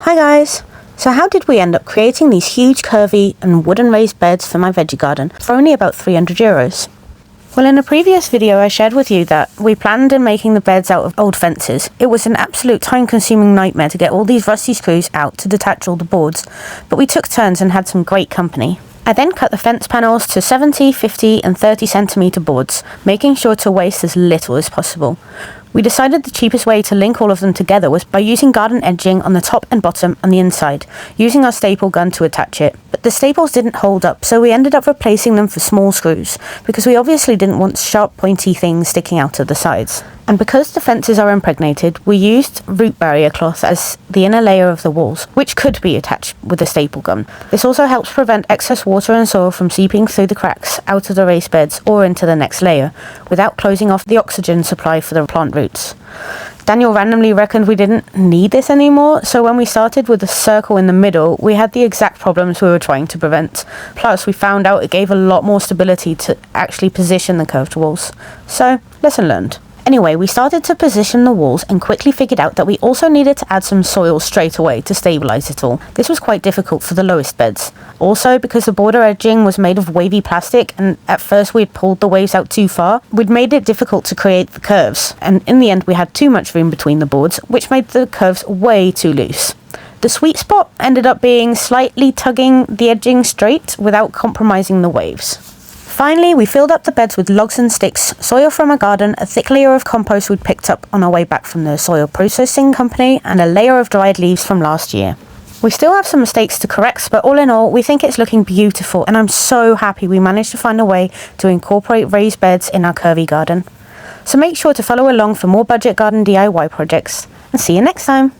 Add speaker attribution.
Speaker 1: Hi guys! So how did we end up creating these huge curvy and wooden raised beds for my veggie garden for only about €300? Well, in a previous video I shared with you that we planned on making the beds out of old fences. It was an absolute time-consuming nightmare to get all these rusty screws out to detach all the boards, but we took turns and had some great company. I then cut the fence panels to 70, 50 and 30 centimetre boards, making sure to waste as little as possible. We decided the cheapest way to link all of them together was by using garden edging on the top and bottom on the inside, using our staple gun to attach it. But the staples didn't hold up, so we ended up replacing them for small screws, because we obviously didn't want sharp pointy things sticking out of the sides. And because the fences are impregnated, we used root barrier cloth as the inner layer of the walls, which could be attached with a staple gun. This also helps prevent excess water and soil from seeping through the cracks out of the raised beds or into the next layer, without closing off the oxygen supply for the plant roots. Daniel randomly reckoned we didn't need this anymore, so when we started with a circle in the middle, we had the exact problems we were trying to prevent. Plus, we found out it gave a lot more stability to actually position the curved walls. So, lesson learned. Anyway, we started to position the walls and quickly figured out that we also needed to add some soil straight away to stabilize it all. This was quite difficult for the lowest beds. Also, because the border edging was made of wavy plastic and at first we had pulled the waves out too far, we'd made it difficult to create the curves. And in the end, we had too much room between the boards, which made the curves way too loose. The sweet spot ended up being slightly tugging the edging straight without compromising the waves. Finally, we filled up the beds with logs and sticks, soil from our garden, a thick layer of compost we'd picked up on our way back from the soil processing company, and a layer of dried leaves from last year. We still have some mistakes to correct, but all in all, we think it's looking beautiful, and I'm so happy we managed to find a way to incorporate raised beds in our curvy garden. So make sure to follow along for more budget garden DIY projects, and see you next time!